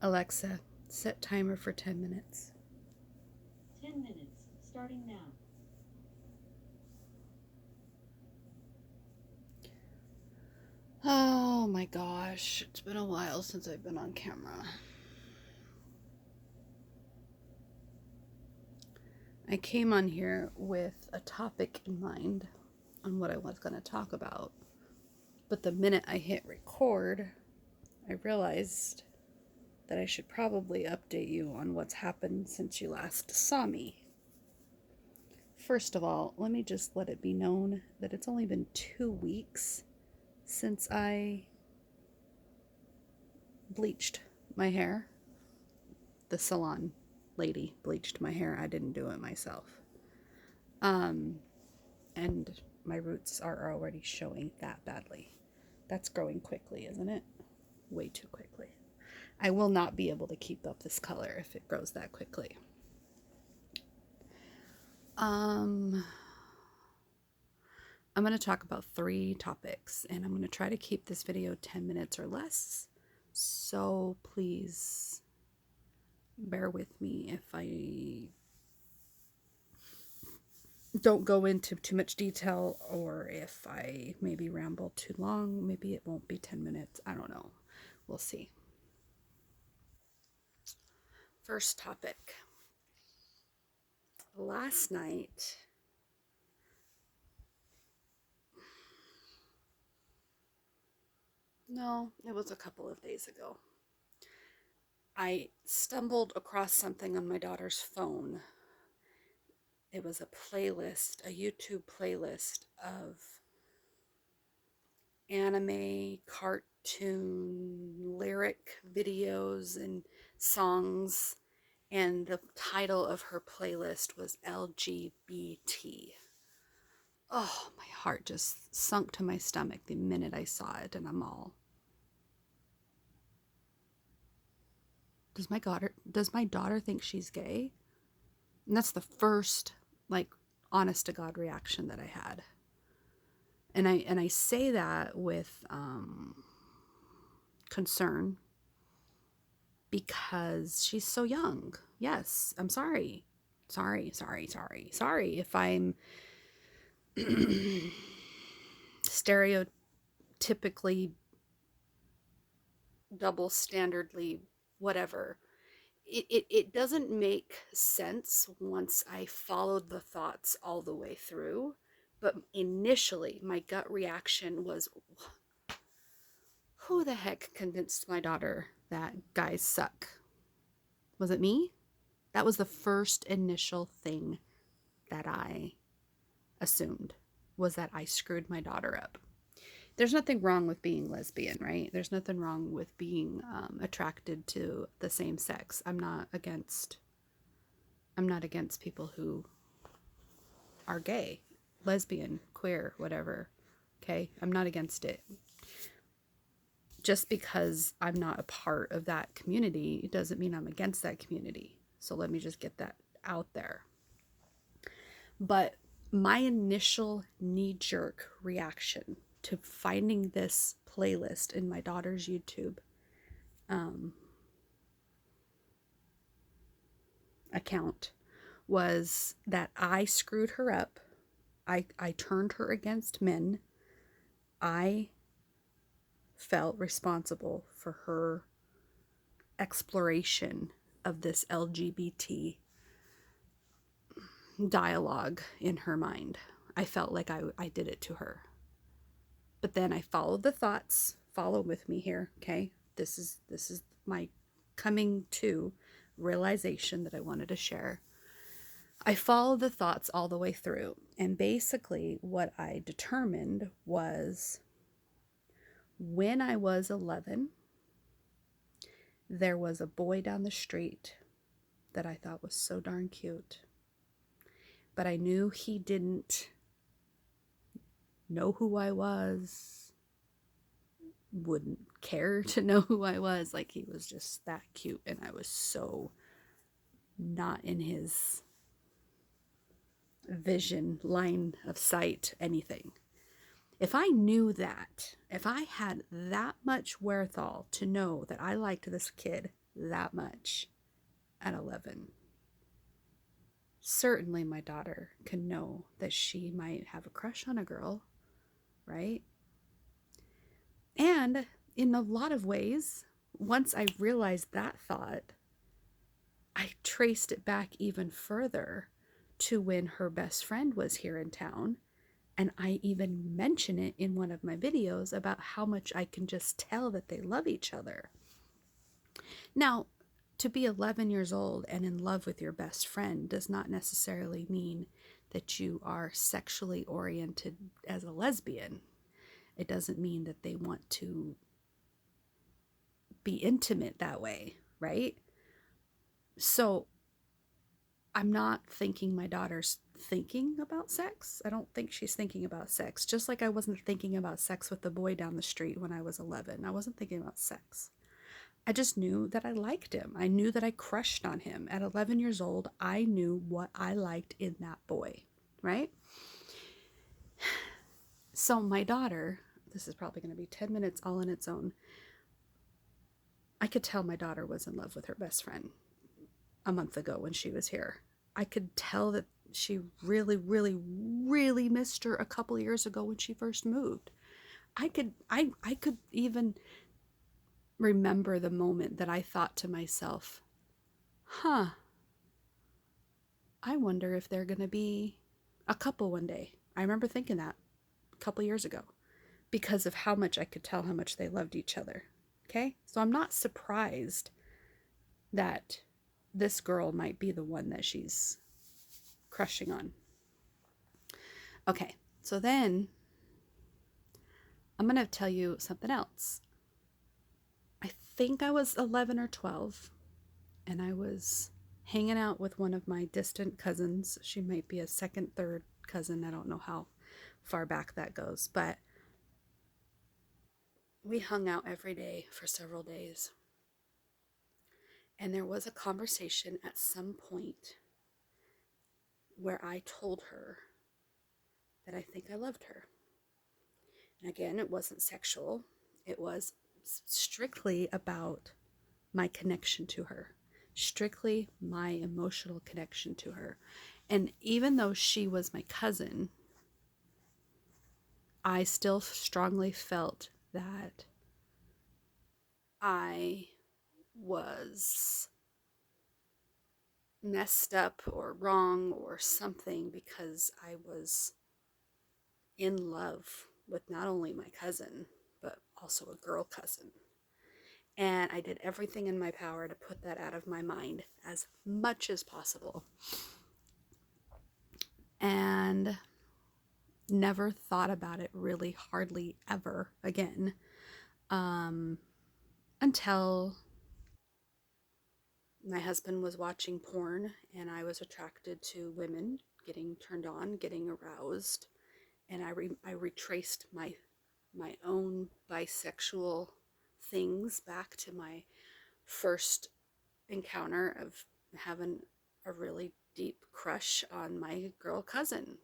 Alexa, set timer for 10 minutes. 10 minutes, starting now. Oh my gosh, it's been a while since I've been on camera. I came on here with a topic in mind on what I was going to talk about, but the minute I hit record, I realized that I should probably update you on what's happened since you last saw me. First of all, let me just let it be known that it's only been 2 weeks since I bleached my hair. The salon lady bleached my hair. I didn't do it myself. And my roots are already showing that badly. That's growing quickly, isn't it? Way too quickly. I will not be able to keep up this color if it grows that quickly. I'm going to talk about 3 topics, and I'm going to try to keep this video 10 minutes or less. So please bear with me if I don't go into too much detail, or if I maybe ramble too long. Maybe it won't be 10 minutes. I don't know. We'll see. First topic. Last night, no, it was a couple of days ago, I stumbled across something on my daughter's phone. It was a playlist, a YouTube playlist of anime, cartoon, lyric videos, and songs. And the title of her playlist was LGBT. Oh, my heart just sunk to my stomach the minute I saw it, and I'm all, does my daughter think she's gay? And that's the first, like, honest to God reaction that I had. And I say that with concern, because she's so young. Yes, I'm sorry. Sorry if I'm stereotypically, double standardly, whatever. It doesn't make sense once I followed the thoughts all the way through. But initially, my gut reaction was, who the heck convinced my daughter that guys suck? Was it me? That was the first initial thing that I assumed, was that I screwed my daughter up. There's nothing wrong with being lesbian, right? There's nothing wrong with being attracted to the same sex. I'm not against people who are gay, lesbian, queer, whatever. Okay? I'm not against it. Just because I'm not a part of that community, it doesn't mean I'm against that community. So let me just get that out there. But my initial knee-jerk reaction to finding this playlist in my daughter's YouTube account was that I screwed her up. I turned her against men. I felt responsible for her exploration of this LGBT dialogue in her mind. I felt like I did it to her. But then I followed the thoughts. Follow with me here, okay? This is my coming to realization that I wanted to share. I followed the thoughts all the way through, and basically what I determined was, when I was 11, there was a boy down the street that I thought was so darn cute, but I knew he didn't know who I was, wouldn't care to know who I was. Like, he was just that cute, and I was so not in his vision, line of sight, anything. If I knew that, if I had that much wherewithal to know that I liked this kid that much at 11. Certainly, my daughter can know that she might have a crush on a girl, right? And in a lot of ways, once I realized that thought, I traced it back even further to when her best friend was here in town. And I even mention it in one of my videos about how much I can just tell that they love each other. Now, to be 11 years old and in love with your best friend does not necessarily mean that you are sexually oriented as a lesbian. It doesn't mean that they want to be intimate that way, right? So I'm not thinking my daughter's thinking about sex. I don't think she's thinking about sex. Just like I wasn't thinking about sex with the boy down the street when I was 11. I wasn't thinking about sex. I just knew that I liked him. I knew that I crushed on him. At 11 years old, I knew what I liked in that boy, right? So my daughter, this is probably going to be 10 minutes all on its own. I could tell my daughter was in love with her best friend a month ago when she was here. I could tell that she really, really, really missed her a couple years ago when she first moved. I could even remember the moment that I thought to myself, huh, I wonder if they're going to be a couple one day. I remember thinking that a couple years ago because of how much I could tell how much they loved each other. Okay? So I'm not surprised that this girl might be the one that she's crushing on. Okay, so then I'm going to tell you something else. I think I was 11 or 12, and I was hanging out with one of my distant cousins. She might be a second, third cousin. I don't know how far back that goes, but we hung out every day for several days. And there was a conversation at some point where I told her that I think I loved her. And again, it wasn't sexual, it was strictly about my connection to her, strictly my emotional connection to her. And even though she was my cousin, I still strongly felt that I was messed up or wrong or something because I was in love with not only my cousin, but also a girl cousin. And I did everything in my power to put that out of my mind as much as possible. And never thought about it really hardly ever again until my husband was watching porn and I was attracted to women getting turned on, getting aroused. And I retraced my own bisexual things back to my first encounter of having a really deep crush on my girl cousin.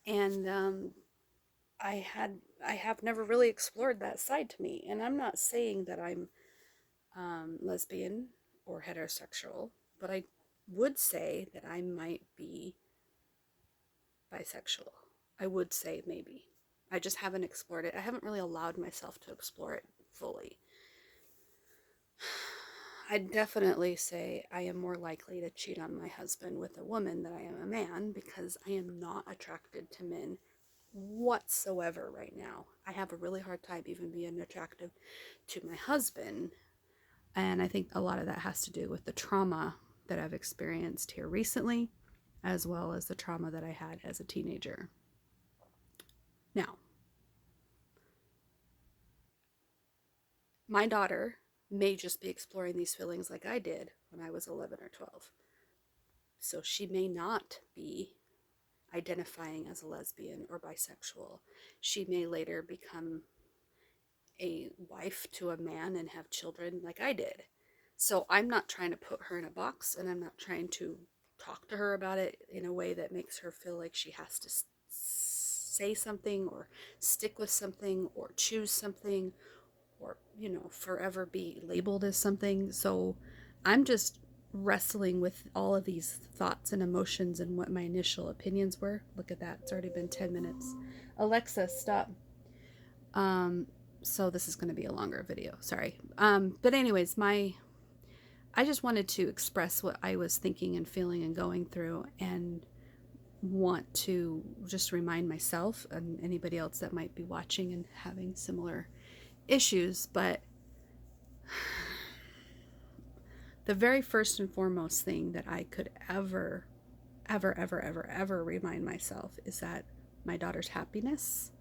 And I have never really explored that side to me. And I'm not saying that I'm lesbian or heterosexual, but I would say that I might be bisexual. I would say maybe. I just haven't explored it. I haven't really allowed myself to explore it fully. I'd definitely say I am more likely to cheat on my husband with a woman than I am a man because I am not attracted to men whatsoever right now. I have a really hard time even being attracted to my husband. And I think a lot of that has to do with the trauma that I've experienced here recently, as well as the trauma that I had as a teenager. Now, my daughter may just be exploring these feelings like I did when I was 11 or 12. So she may not be identifying as a lesbian or bisexual. She may later become a wife to a man and have children like I did. So I'm not trying to put her in a box, and I'm not trying to talk to her about it in a way that makes her feel like she has to say something or stick with something or choose something or, forever be labeled as something. So I'm just wrestling with all of these thoughts and emotions and what my initial opinions were. Look at that. It's already been 10 minutes. Alexa, stop. Um, so this is going to be a longer video. Sorry. But anyways, I just wanted to express what I was thinking and feeling and going through, and want to just remind myself and anybody else that might be watching and having similar issues. But the very first and foremost thing that I could ever remind myself is that my daughter's happiness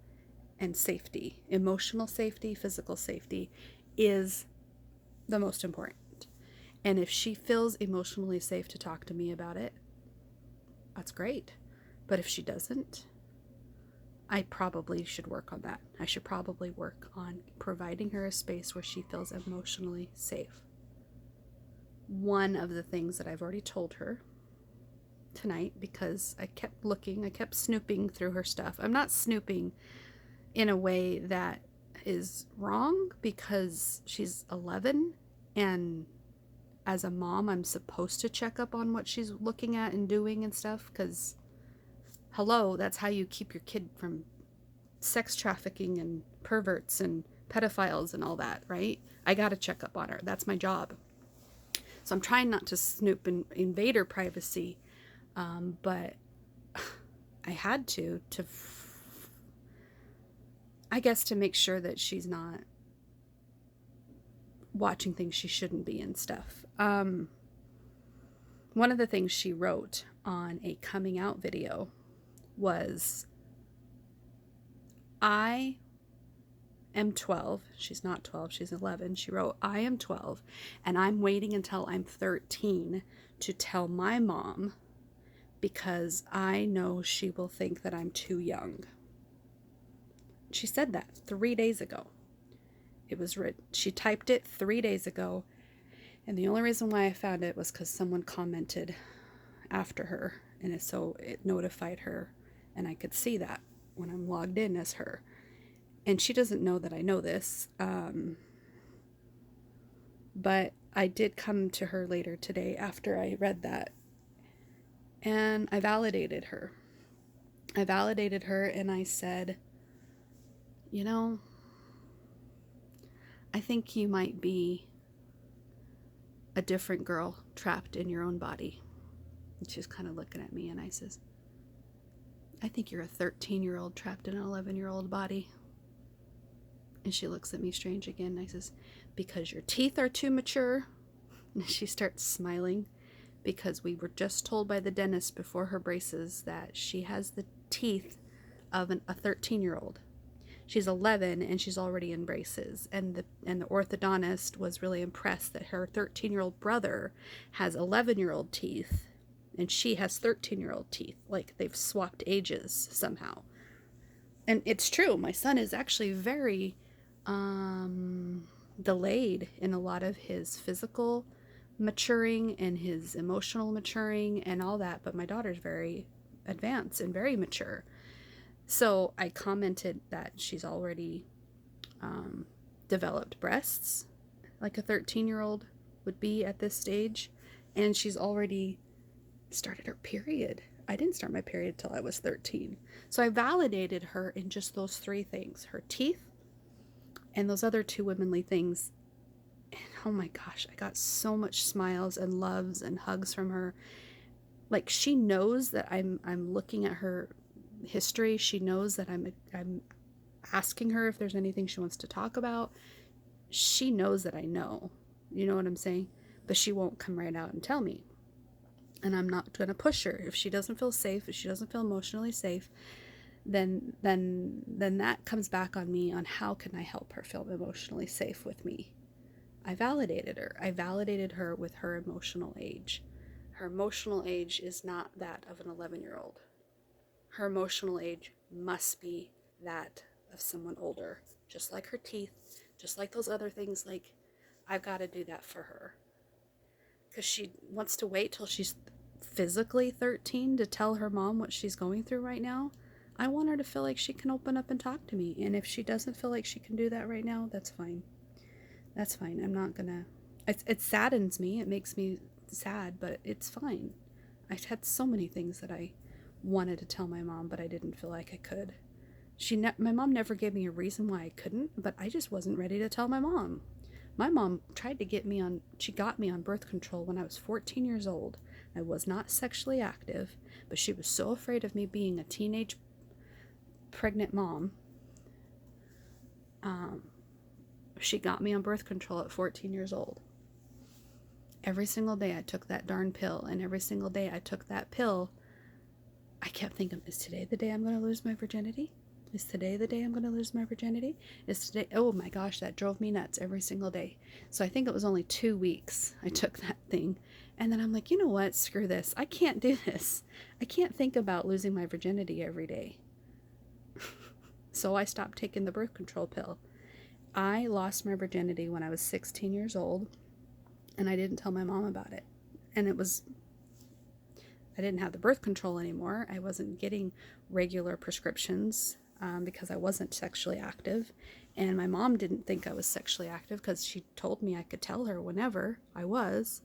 and safety, emotional safety, physical safety, is the most important. And if she feels emotionally safe to talk to me about it, that's great. But if she doesn't, I probably should work on that. I should probably work on providing her a space where she feels emotionally safe. One of the things that I've already told her tonight, because I kept looking, I kept snooping through her stuff. I'm not snooping in a way that is wrong, because she's 11, and as a mom, I'm supposed to check up on what she's looking at and doing and stuff, because hello, that's how you keep your kid from sex trafficking and perverts and pedophiles and all that, right? I got to check up on her. That's my job. So I'm trying not to snoop and invade her privacy, but I had I guess, to make sure that she's not watching things she shouldn't be and stuff. One of the things she wrote on a coming out video was, I am 12. She's not 12, she's 11. She wrote, I am 12, and I'm waiting until I'm 13 to tell my mom, because I know she will think that I'm too young. She said that 3 days ago. It was written. She typed it 3 days ago, and the only reason why I found it was because someone commented after her, and it notified her, and I could see that when I'm logged in as her. And she doesn't know that I know this, but I did come to her later today after I read that, and I validated her. And I said, you know, I think you might be a different girl trapped in your own body. And she's kind of looking at me, and I says, I think you're a 13-year-old trapped in an 11-year-old body. And she looks at me strange again, and I says, because your teeth are too mature. And she starts smiling, because we were just told by the dentist before her braces that she has the teeth of a 13-year-old. She's 11 and she's already in braces, and the orthodontist was really impressed that her 13-year-old brother has 11-year-old teeth and she has 13-year-old teeth, like they've swapped ages somehow. And it's true, my son is actually very delayed in a lot of his physical maturing and his emotional maturing and all that, but my daughter's very advanced and very mature. So I commented that she's already developed breasts like a 13-year-old would be at this stage, and she's already started her period. I didn't start my period till I was 13. So I validated her in just those 3 things, her teeth and those other 2 womanly things. And oh my gosh, I got so much smiles and loves and hugs from her. Like, she knows that I'm looking at her history. She knows that I'm asking her if there's anything she wants to talk about. She knows that I know. You know what I'm saying? But she won't come right out and tell me. And I'm not going to push her. If she doesn't feel safe, if she doesn't feel emotionally safe, then that comes back on me on how can I help her feel emotionally safe with me. I validated her. I validated her with her emotional age. Her emotional age is not that of an 11-year-old. Her emotional age must be that of someone older. Just like her teeth, just like those other things. Like, I've got to do that for her. Because she wants to wait till she's physically 13 to tell her mom what she's going through right now. I want her to feel like she can open up and talk to me. And if she doesn't feel like she can do that right now, that's fine. That's fine. I'm not gonna It saddens me. It makes me sad, but it's fine. I had so many things that I wanted to tell my mom, but I didn't feel like I could. My mom never gave me a reason why I couldn't, but I just wasn't ready to tell my mom. My mom tried to get me on, she got me on birth control when I was 14 years old. I was not sexually active, but she was so afraid of me being a teenage pregnant mom. She got me on birth control at 14 years old. Every single day I took that darn pill, and every single day I took that pill, I kept thinking, is today the day I'm going to lose my virginity? Is today the day I'm going to lose my virginity? Is today, oh my gosh, that drove me nuts every single day. So I think it was only 2 weeks I took that thing. And then I'm like, you know what? Screw this. I can't do this. I can't think about losing my virginity every day. So I stopped taking the birth control pill. I lost my virginity when I was 16 years old, and I didn't tell my mom about it. And I didn't have the birth control anymore. I wasn't getting regular prescriptions because I wasn't sexually active. And my mom didn't think I was sexually active because she told me I could tell her whenever I was.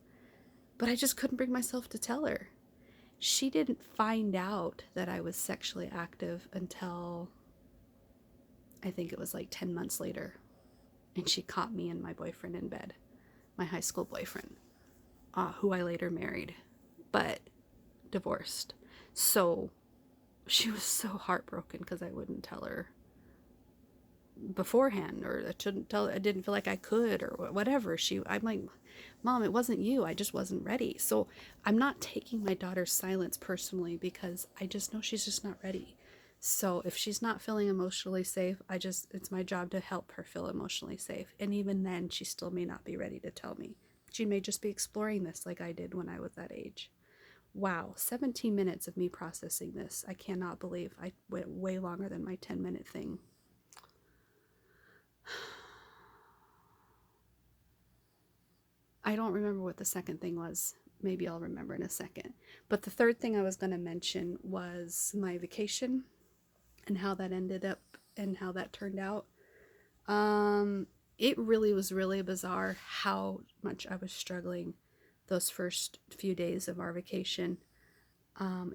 But I just couldn't bring myself to tell her. She didn't find out that I was sexually active until I think it was like 10 months later. And she caught me and my boyfriend in bed, my high school boyfriend, who I later married, but divorced. So she was so heartbroken because I wouldn't tell her beforehand, or I shouldn't tell her. I didn't feel like I could, or whatever. I'm like, Mom, it wasn't you. I just wasn't ready. So I'm not taking my daughter's silence personally because I just know she's just not ready. So if she's not feeling emotionally safe, it's my job to help her feel emotionally safe. And even then, she still may not be ready to tell me. She may just be exploring this like I did when I was that age. Wow, 17 minutes of me processing this. I cannot believe I went way longer than my 10-minute thing. I don't remember what the second thing was. Maybe I'll remember in a second. But the third thing I was going to mention was my vacation and how that ended up and how that turned out. It really was really bizarre how much I was struggling those first few days of our vacation.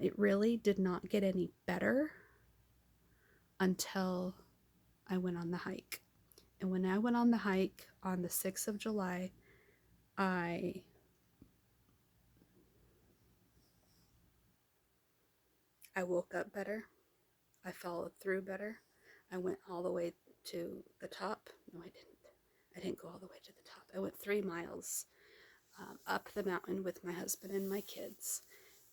It really did not get any better until I went on the hike. And when I went on the hike on the 6th of July, I woke up better. I followed through better. I went all the way to the top. No, I didn't. I didn't go all the way to the top. I went 3 miles up the mountain with my husband and my kids.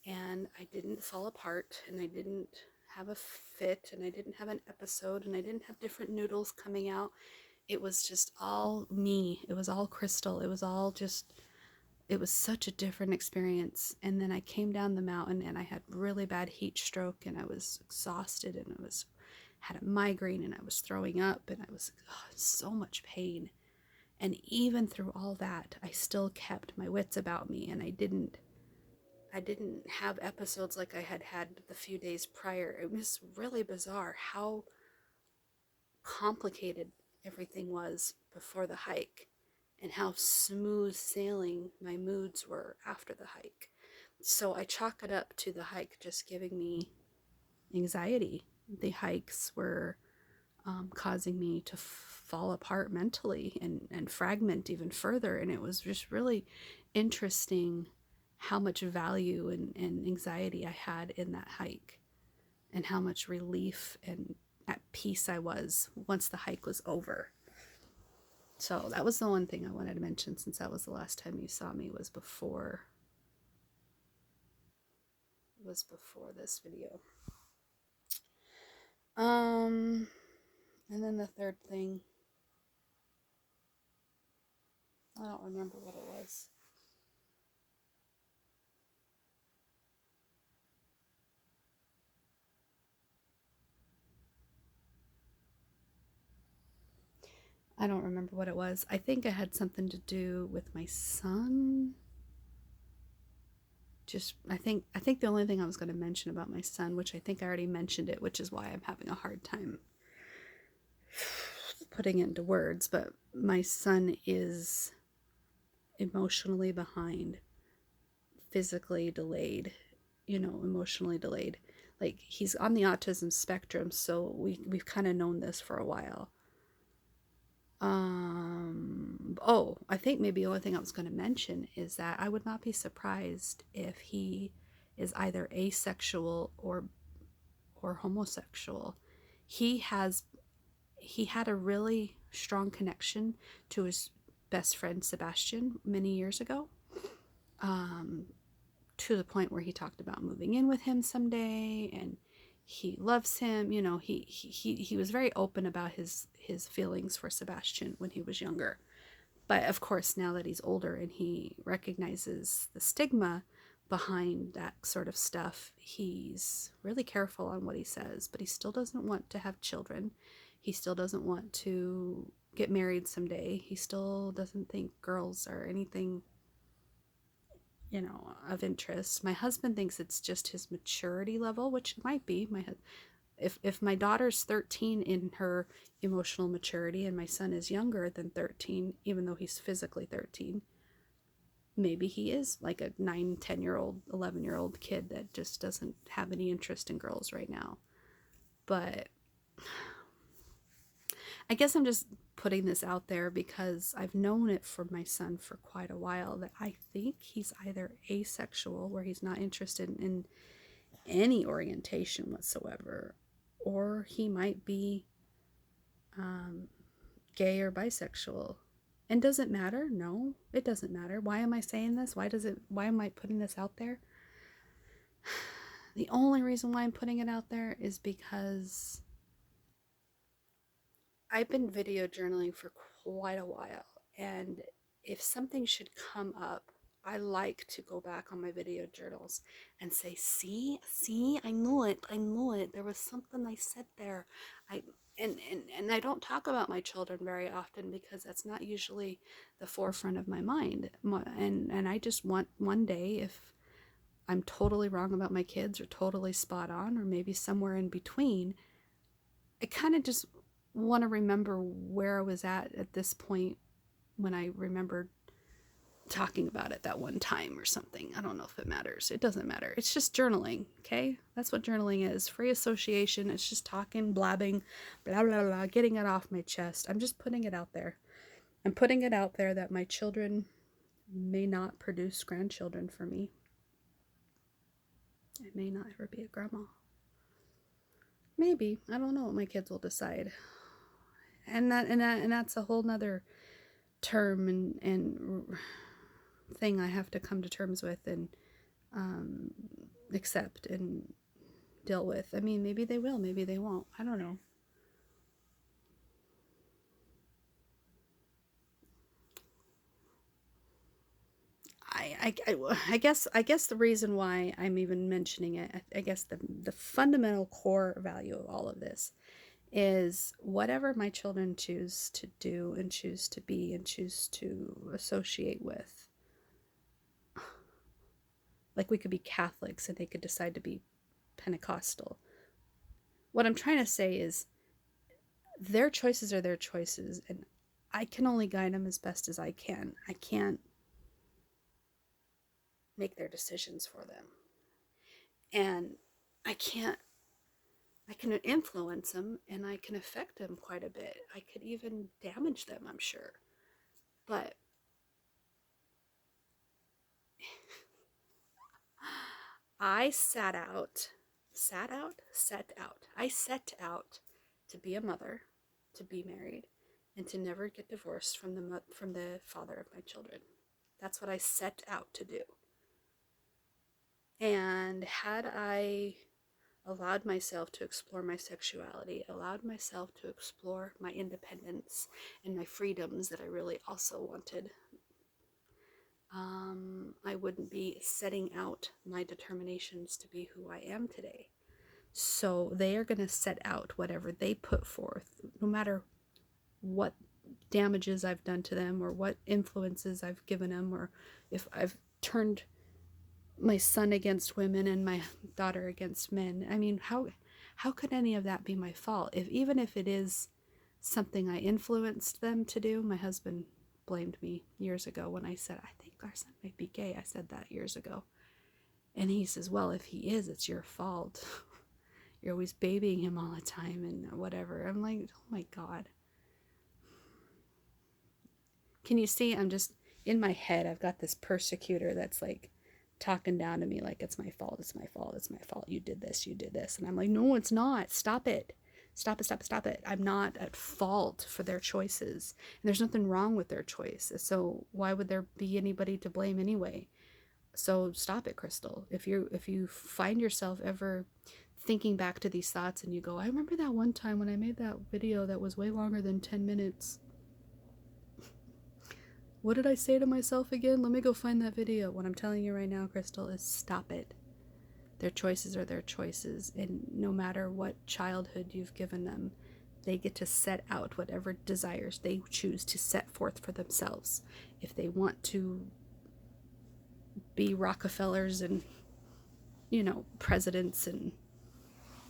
And I didn't fall apart, and I didn't have a fit, and I didn't have an episode, and I didn't have different noodles coming out. It was just all me. It was all crystal. It was all just, it was such a different experience. And then I came down the mountain and I had really bad heat stroke, and I was exhausted, and had a migraine, and I was throwing up, and I was so much pain. And even through all that, I still kept my wits about me, and I didn't have episodes like I had the few days prior. It was really bizarre how complicated everything was before the hike, and how smooth sailing my moods were after the hike. So I chalk it up to the hike just giving me anxiety. The hikes were causing me to fall apart mentally and fragment even further. And it was just really interesting how much value and anxiety I had in that hike, and how much relief and at peace I was once the hike was over. So that was the one thing I wanted to mention, since that was the last time you saw me, was before this video. And then the third thing, I don't remember what it was. I don't remember what it was. I think it had something to do with my son. I think the only thing I was going to mention about my son, which I think I already mentioned it, which is why I'm having a hard time putting it into words, but my son is emotionally behind, physically delayed, emotionally delayed. Like, he's on the autism spectrum, so we've kind of known this for a while. Oh, I think maybe the only thing I was going to mention is that I would not be surprised if he is either asexual or homosexual. He has he had a really strong connection to his best friend Sebastian many years ago. Um, to the point where he talked about moving in with him someday, and he loves him. He was very open about his feelings for Sebastian when he was younger. But of course, now that he's older and he recognizes the stigma behind that sort of stuff, he's really careful on what he says. But he still doesn't want to have children. He still doesn't want to get married someday. He still doesn't think girls are anything, of interest. My husband thinks it's just his maturity level, which it might be. If my daughter's 13 in her emotional maturity and my son is younger than 13, even though he's physically 13, maybe he is like a 9, 10-year-old, 11-year-old kid that just doesn't have any interest in girls right now. But I guess I'm just putting this out there because I've known it for my son for quite a while, that I think he's either asexual, where he's not interested in any orientation whatsoever, or he might be gay or bisexual. And does it matter? No, it doesn't matter. Why am I saying this? Why am I putting this out there? The only reason why I'm putting it out there is because I've been video journaling for quite a while, and if something should come up, I like to go back on my video journals and say, see, I knew it. There was something I said there. I and I don't talk about my children very often because that's not usually the forefront of my mind. And I just want one day, if I'm totally wrong about my kids or totally spot on or maybe somewhere in between, I kind of just want to remember where I was at this point when I remembered talking about it that one time or something. I don't know if it matters. It doesn't matter. It's just journaling, okay? That's what journaling is. Free association. It's just talking, blabbing, blah, blah, blah, getting it off my chest. I'm just putting it out there. I'm putting it out there that my children may not produce grandchildren for me. I may not ever be a grandma. Maybe. I don't know what my kids will decide. And that's a whole nother term and thing I have to come to terms with and accept and deal with. I mean, maybe they will, maybe they won't. I don't know. I guess the reason why I'm even mentioning it, I guess the fundamental core value of all of this is whatever my children choose to do and choose to be and choose to associate with. Like, we could be Catholics and they could decide to be Pentecostal. What I'm trying to say is their choices are their choices, and I can only guide them as best as I can. I can't make their decisions for them. And I can't, I can influence them and I can affect them quite a bit. I could even damage them, I'm sure. But I I set out to be a mother, to be married, and to never get divorced from the father of my children. That's what I set out to do. And had I allowed myself to explore my sexuality, allowed myself to explore my independence and my freedoms that I really also wanted, I wouldn't be setting out my determinations to be who I am today. So they are going to set out whatever they put forth, no matter what damages I've done to them or what influences I've given them, or if I've turned my son against women and my daughter against men. I mean, how could any of that be my fault? Even if it is something I influenced them to do, my husband blamed me years ago when I said, I think our son might be gay. I said that years ago. And he says, well, if he is, it's your fault. You're always babying him all the time and whatever. I'm like, oh my God. Can you see? I'm just in my head. I've got this persecutor that's like talking down to me like it's my fault. It's my fault. It's my fault. You did this. You did this. And I'm like, no, it's not. Stop it. Stop it. Stop it. Stop it. I'm not at fault for their choices. And there's nothing wrong with their choice. So why would there be anybody to blame anyway? So stop it, Crystal. If you find yourself ever thinking back to these thoughts and you go, I remember that one time when I made that video that was way longer than 10 minutes. What did I say to myself again? Let me go find that video. What I'm telling you right now, Crystal, is stop it. Their choices are their choices, and no matter what childhood you've given them, they get to set out whatever desires they choose to set forth for themselves. If they want to be Rockefellers and, presidents and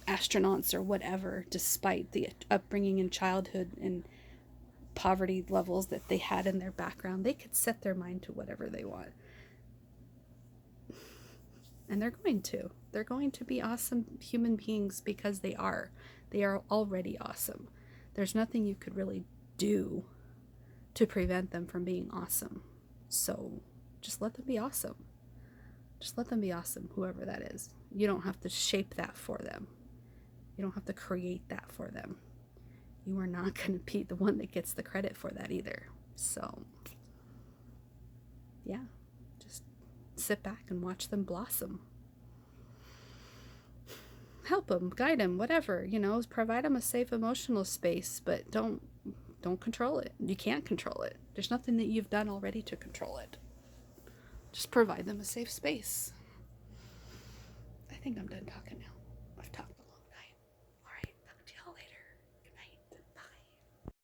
astronauts or whatever, despite the upbringing in childhood and poverty levels that they had in their background, they could set their mind to whatever they want. And they're going to. They're going to be awesome human beings because they are. They are already awesome. There's nothing you could really do to prevent them from being awesome. So just let them be awesome. Just let them be awesome, whoever that is. You don't have to shape that for them. You don't have to create that for them. You are not going to be the one that gets the credit for that either. So, yeah, just sit back and watch them blossom. Help them, guide them, whatever, provide them a safe emotional space, but don't control it. You can't control it. There's nothing that you've done already to control it. Just provide them a safe space. I think I'm done talking now.